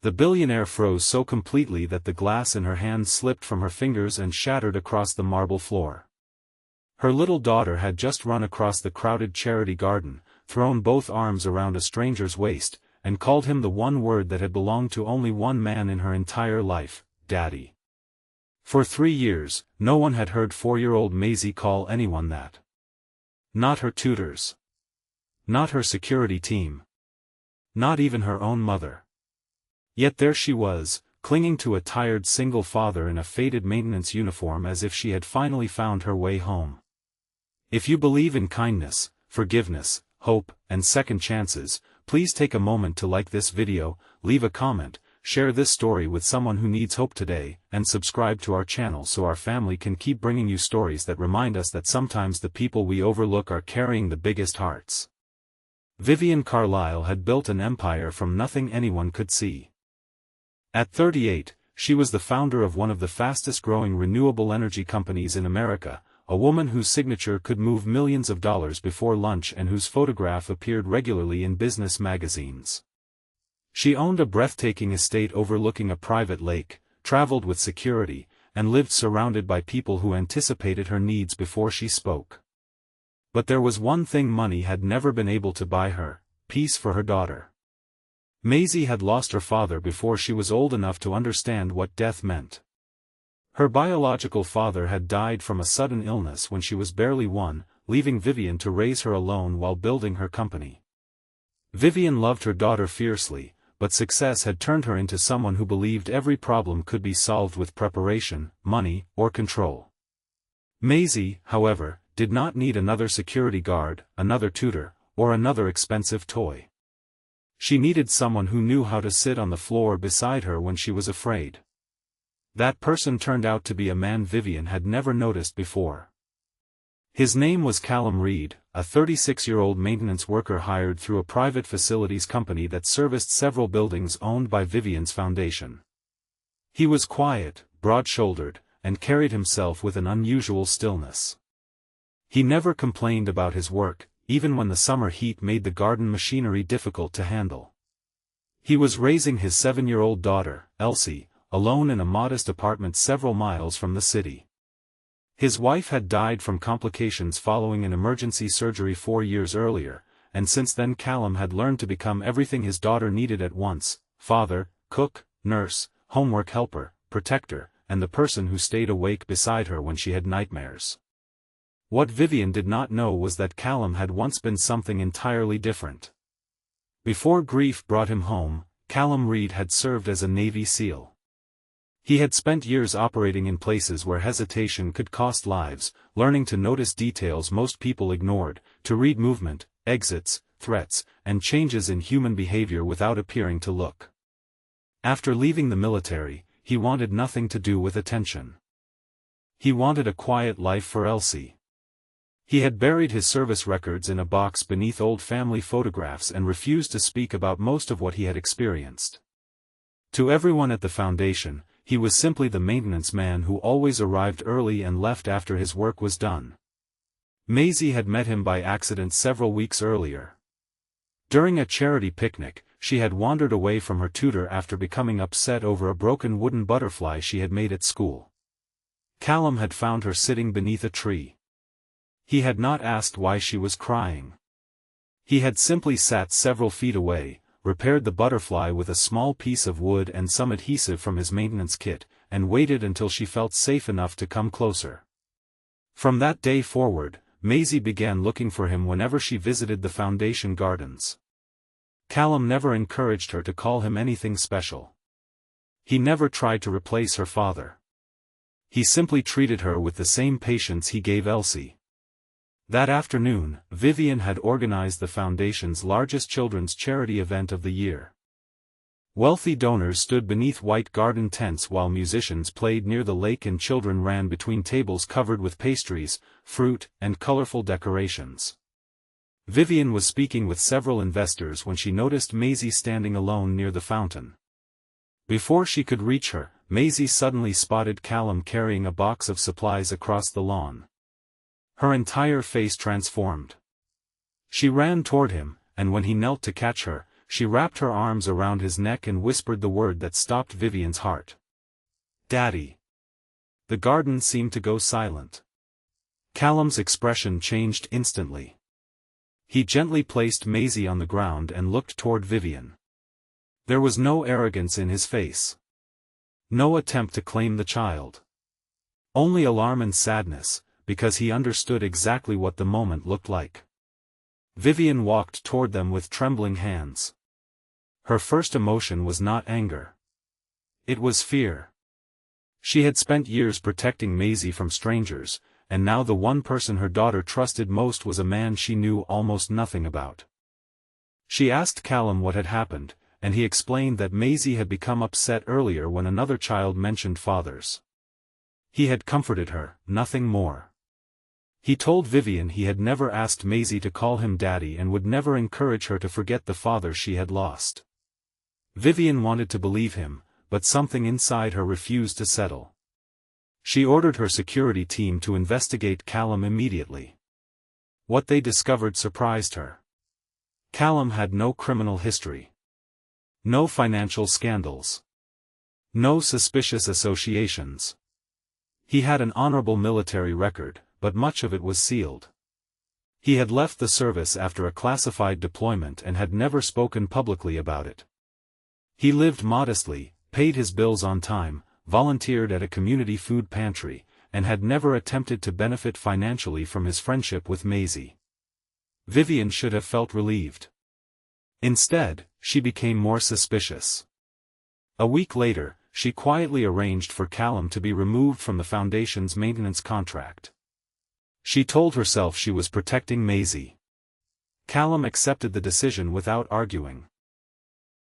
The billionaire froze so completely that the glass in her hand slipped from her fingers and shattered across the marble floor. Her little daughter had just run across the crowded charity garden, thrown both arms around a stranger's waist, and called him the one word that had belonged to only one man in her entire life, Daddy. For 3 years, no one had heard 4-year-old Maisie call anyone that. Not her tutors. Not her security team. Not even her own mother. Yet there she was, clinging to a tired single father in a faded maintenance uniform as if she had finally found her way home. If you believe in kindness, forgiveness, hope, and second chances, please take a moment to like this video, leave a comment, share this story with someone who needs hope today, and subscribe to our channel so our family can keep bringing you stories that remind us that sometimes the people we overlook are carrying the biggest hearts. Vivian Carlisle had built an empire from nothing anyone could see. At 38, she was the founder of one of the fastest-growing renewable energy companies in America, a woman whose signature could move millions of dollars before lunch and whose photograph appeared regularly in business magazines. She owned a breathtaking estate overlooking a private lake, traveled with security, and lived surrounded by people who anticipated her needs before she spoke. But there was one thing money had never been able to buy her: peace for her daughter. Maisie had lost her father before she was old enough to understand what death meant. Her biological father had died from a sudden illness when she was barely 1, leaving Vivian to raise her alone while building her company. Vivian loved her daughter fiercely, but success had turned her into someone who believed every problem could be solved with preparation, money, or control. Maisie, however, did not need another security guard, another tutor, or another expensive toy. She needed someone who knew how to sit on the floor beside her when she was afraid. That person turned out to be a man Vivian had never noticed before. His name was Callum Reed, a 36-year-old maintenance worker hired through a private facilities company that serviced several buildings owned by Vivian's foundation. He was quiet, broad-shouldered, and carried himself with an unusual stillness. He never complained about his work, even when the summer heat made the garden machinery difficult to handle. He was raising his 7-year-old daughter, Elsie, alone in a modest apartment several miles from the city. His wife had died from complications following an emergency surgery 4 years earlier, and since then Callum had learned to become everything his daughter needed at once: father, cook, nurse, homework helper, protector, and the person who stayed awake beside her when she had nightmares. What Vivian did not know was that Callum had once been something entirely different. Before grief brought him home, Callum Reed had served as a Navy SEAL. He had spent years operating in places where hesitation could cost lives, learning to notice details most people ignored, to read movement, exits, threats, and changes in human behavior without appearing to look. After leaving the military, he wanted nothing to do with attention. He wanted a quiet life for Elsie. He had buried his service records in a box beneath old family photographs and refused to speak about most of what he had experienced. To everyone at the foundation, he was simply the maintenance man who always arrived early and left after his work was done. Maisie had met him by accident several weeks earlier. During a charity picnic, she had wandered away from her tutor after becoming upset over a broken wooden butterfly she had made at school. Callum had found her sitting beneath a tree. He had not asked why she was crying. He had simply sat several feet away, repaired the butterfly with a small piece of wood and some adhesive from his maintenance kit, and waited until she felt safe enough to come closer. From that day forward, Maisie began looking for him whenever she visited the foundation gardens. Callum never encouraged her to call him anything special. He never tried to replace her father. He simply treated her with the same patience he gave Elsie. That afternoon, Vivian had organized the foundation's largest children's charity event of the year. Wealthy donors stood beneath white garden tents while musicians played near the lake and children ran between tables covered with pastries, fruit, and colorful decorations. Vivian was speaking with several investors when she noticed Maisie standing alone near the fountain. Before she could reach her, Maisie suddenly spotted Callum carrying a box of supplies across the lawn. Her entire face transformed. She ran toward him, and when he knelt to catch her, she wrapped her arms around his neck and whispered the word that stopped Vivian's heart. "Daddy." The garden seemed to go silent. Callum's expression changed instantly. He gently placed Maisie on the ground and looked toward Vivian. There was no arrogance in his face. No attempt to claim the child. Only alarm and sadness, because he understood exactly what the moment looked like. Vivian walked toward them with trembling hands. Her first emotion was not anger. It was fear. She had spent years protecting Maisie from strangers, and now the one person her daughter trusted most was a man she knew almost nothing about. She asked Callum what had happened, and he explained that Maisie had become upset earlier when another child mentioned fathers. He had comforted her, nothing more. He told Vivian he had never asked Maisie to call him daddy and would never encourage her to forget the father she had lost. Vivian wanted to believe him, but something inside her refused to settle. She ordered her security team to investigate Callum immediately. What they discovered surprised her. Callum had no criminal history. No financial scandals. No suspicious associations. He had an honorable military record, but much of it was sealed. He had left the service after a classified deployment and had never spoken publicly about it. He lived modestly, paid his bills on time, volunteered at a community food pantry, and had never attempted to benefit financially from his friendship with Maisie. Vivian should have felt relieved. Instead, she became more suspicious. A week later, she quietly arranged for Callum to be removed from the foundation's maintenance contract. She told herself she was protecting Maisie. Callum accepted the decision without arguing.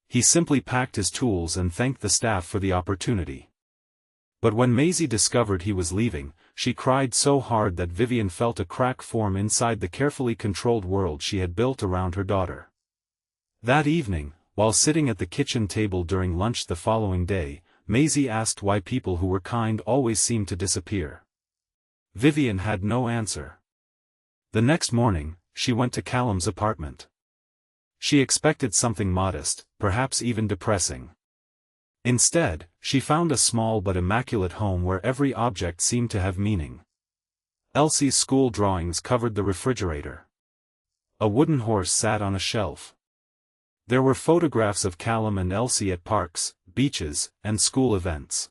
He simply packed his tools and thanked the staff for the opportunity. But when Maisie discovered he was leaving, she cried so hard that Vivian felt a crack form inside the carefully controlled world she had built around her daughter. That evening, while sitting at the kitchen table during lunch the following day, Maisie asked why people who were kind always seemed to disappear. Vivian had no answer. The next morning, she went to Callum's apartment. She expected something modest, perhaps even depressing. Instead, she found a small but immaculate home where every object seemed to have meaning. Elsie's school drawings covered the refrigerator. A wooden horse sat on a shelf. There were photographs of Callum and Elsie at parks, beaches, and school events.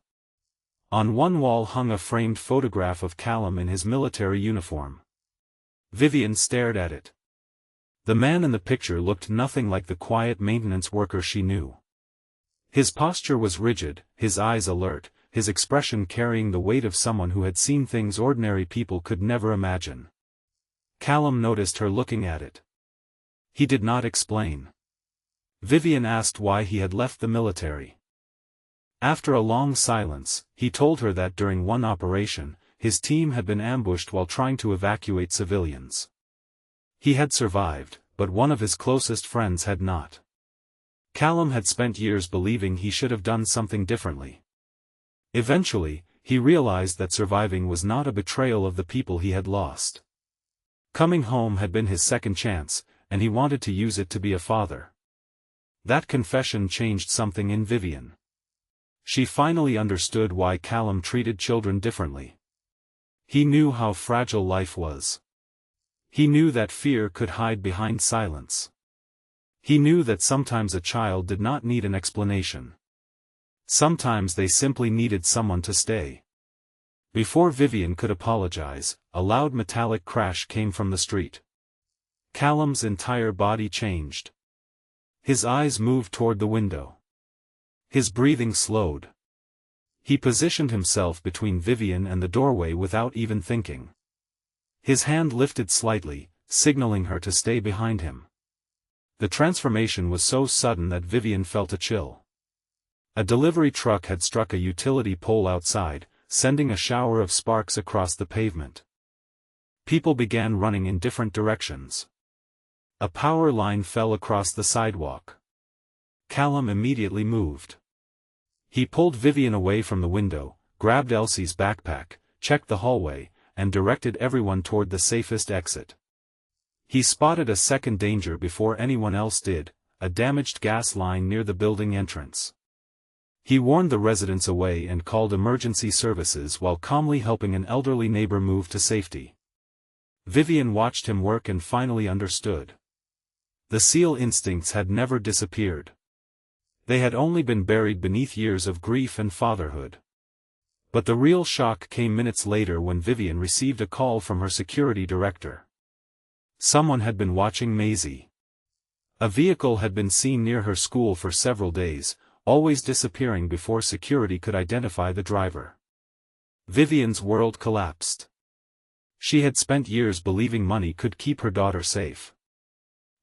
On one wall hung a framed photograph of Callum in his military uniform. Vivian stared at it. The man in the picture looked nothing like the quiet maintenance worker she knew. His posture was rigid, his eyes alert, his expression carrying the weight of someone who had seen things ordinary people could never imagine. Callum noticed her looking at it. He did not explain. Vivian asked why he had left the military. After a long silence, he told her that during one operation, his team had been ambushed while trying to evacuate civilians. He had survived, but one of his closest friends had not. Callum had spent years believing he should have done something differently. Eventually, he realized that surviving was not a betrayal of the people he had lost. Coming home had been his second chance, and he wanted to use it to be a father. That confession changed something in Vivian. She finally understood why Callum treated children differently. He knew how fragile life was. He knew that fear could hide behind silence. He knew that sometimes a child did not need an explanation. Sometimes they simply needed someone to stay. Before Vivian could apologize, a loud metallic crash came from the street. Callum's entire body changed. His eyes moved toward the window. His breathing slowed. He positioned himself between Vivian and the doorway without even thinking. His hand lifted slightly, signaling her to stay behind him. The transformation was so sudden that Vivian felt a chill. A delivery truck had struck a utility pole outside, sending a shower of sparks across the pavement. People began running in different directions. A power line fell across the sidewalk. Callum immediately moved. He pulled Vivian away from the window, grabbed Elsie's backpack, checked the hallway, and directed everyone toward the safest exit. He spotted a second danger before anyone else did, a damaged gas line near the building entrance. He warned the residents away and called emergency services while calmly helping an elderly neighbor move to safety. Vivian watched him work and finally understood. The SEAL instincts had never disappeared. They had only been buried beneath years of grief and fatherhood. But the real shock came minutes later when Vivian received a call from her security director. Someone had been watching Maisie. A vehicle had been seen near her school for several days, always disappearing before security could identify the driver. Vivian's world collapsed. She had spent years believing money could keep her daughter safe.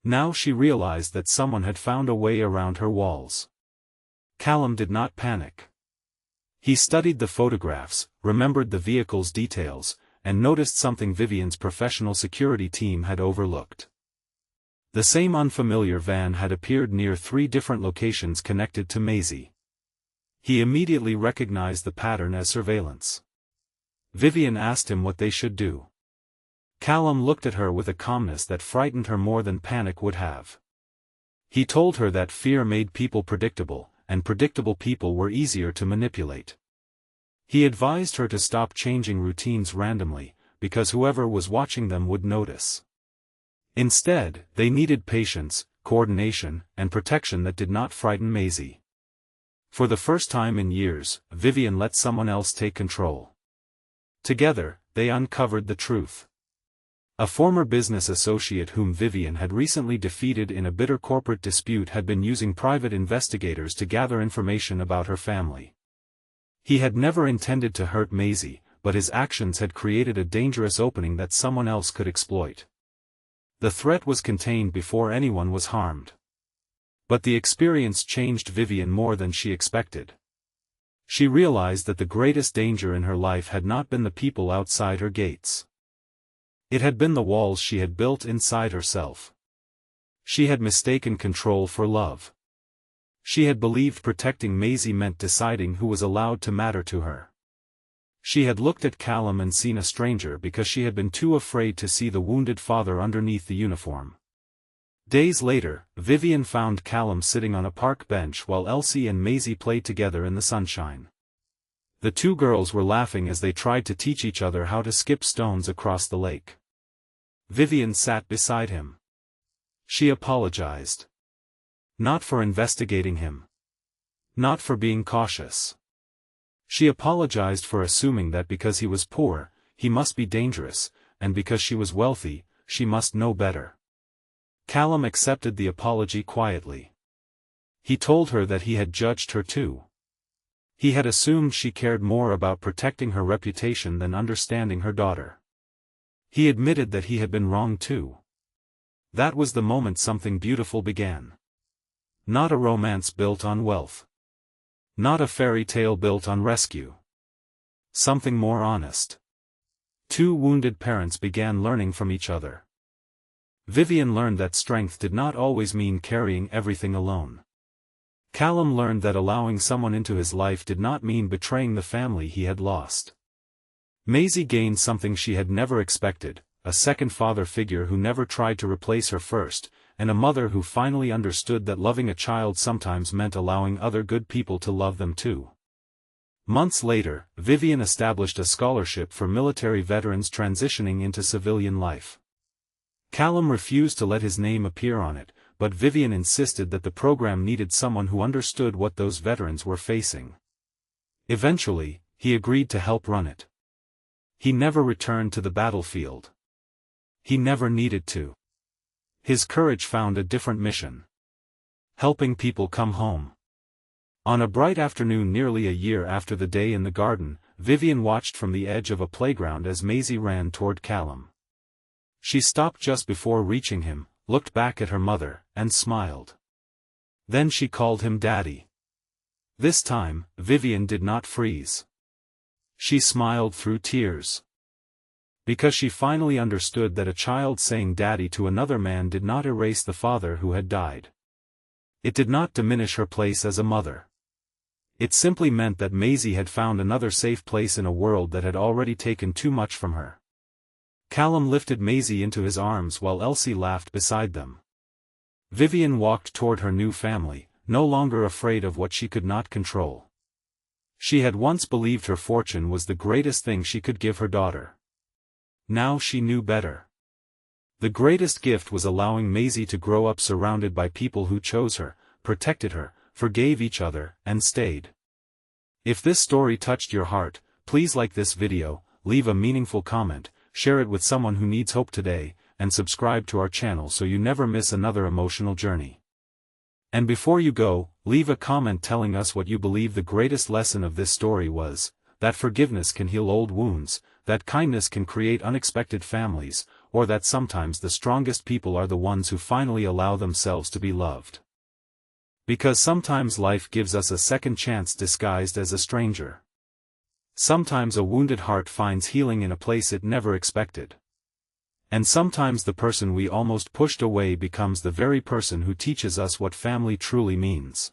Now she realized that someone had found a way around her walls. Callum did not panic. He studied the photographs, remembered the vehicle's details, and noticed something Vivian's professional security team had overlooked. The same unfamiliar van had appeared near 3 different locations connected to Maisie. He immediately recognized the pattern as surveillance. Vivian asked him what they should do. Callum looked at her with a calmness that frightened her more than panic would have. He told her that fear made people predictable, and predictable people were easier to manipulate. He advised her to stop changing routines randomly, because whoever was watching them would notice. Instead, they needed patience, coordination, and protection that did not frighten Maisie. For the first time in years, Vivian let someone else take control. Together, they uncovered the truth. A former business associate whom Vivian had recently defeated in a bitter corporate dispute had been using private investigators to gather information about her family. He had never intended to hurt Maisie, but his actions had created a dangerous opening that someone else could exploit. The threat was contained before anyone was harmed. But the experience changed Vivian more than she expected. She realized that the greatest danger in her life had not been the people outside her gates. It had been the walls she had built inside herself. She had mistaken control for love. She had believed protecting Maisie meant deciding who was allowed to matter to her. She had looked at Callum and seen a stranger because she had been too afraid to see the wounded father underneath the uniform. Days later, Vivian found Callum sitting on a park bench while Elsie and Maisie played together in the sunshine. The 2 girls were laughing as they tried to teach each other how to skip stones across the lake. Vivian sat beside him. She apologized. Not for investigating him. Not for being cautious. She apologized for assuming that because he was poor, he must be dangerous, and because she was wealthy, she must know better. Callum accepted the apology quietly. He told her that he had judged her too. He had assumed she cared more about protecting her reputation than understanding her daughter. He admitted that he had been wrong too. That was the moment something beautiful began. Not a romance built on wealth. Not a fairy tale built on rescue. Something more honest. 2 wounded parents began learning from each other. Vivian learned that strength did not always mean carrying everything alone. Callum learned that allowing someone into his life did not mean betraying the family he had lost. Maisie gained something she had never expected, a second father figure who never tried to replace her first, and a mother who finally understood that loving a child sometimes meant allowing other good people to love them too. Months later, Vivian established a scholarship for military veterans transitioning into civilian life. Callum refused to let his name appear on it, but Vivian insisted that the program needed someone who understood what those veterans were facing. Eventually, he agreed to help run it. He never returned to the battlefield. He never needed to. His courage found a different mission. Helping people come home. On a bright afternoon nearly a year after the day in the garden, Vivian watched from the edge of a playground as Maisie ran toward Callum. She stopped just before reaching him, looked back at her mother, and smiled. Then she called him Daddy. This time, Vivian did not freeze. She smiled through tears. Because she finally understood that a child saying daddy to another man did not erase the father who had died. It did not diminish her place as a mother. It simply meant that Maisie had found another safe place in a world that had already taken too much from her. Callum lifted Maisie into his arms while Elsie laughed beside them. Vivian walked toward her new family, no longer afraid of what she could not control. She had once believed her fortune was the greatest thing she could give her daughter. Now she knew better. The greatest gift was allowing Maisie to grow up surrounded by people who chose her, protected her, forgave each other, and stayed. If this story touched your heart, please like this video, leave a meaningful comment, share it with someone who needs hope today, and subscribe to our channel so you never miss another emotional journey. And before you go, leave a comment telling us what you believe the greatest lesson of this story was, that forgiveness can heal old wounds, that kindness can create unexpected families, or that sometimes the strongest people are the ones who finally allow themselves to be loved. Because sometimes life gives us a second chance disguised as a stranger. Sometimes a wounded heart finds healing in a place it never expected. And sometimes the person we almost pushed away becomes the very person who teaches us what family truly means.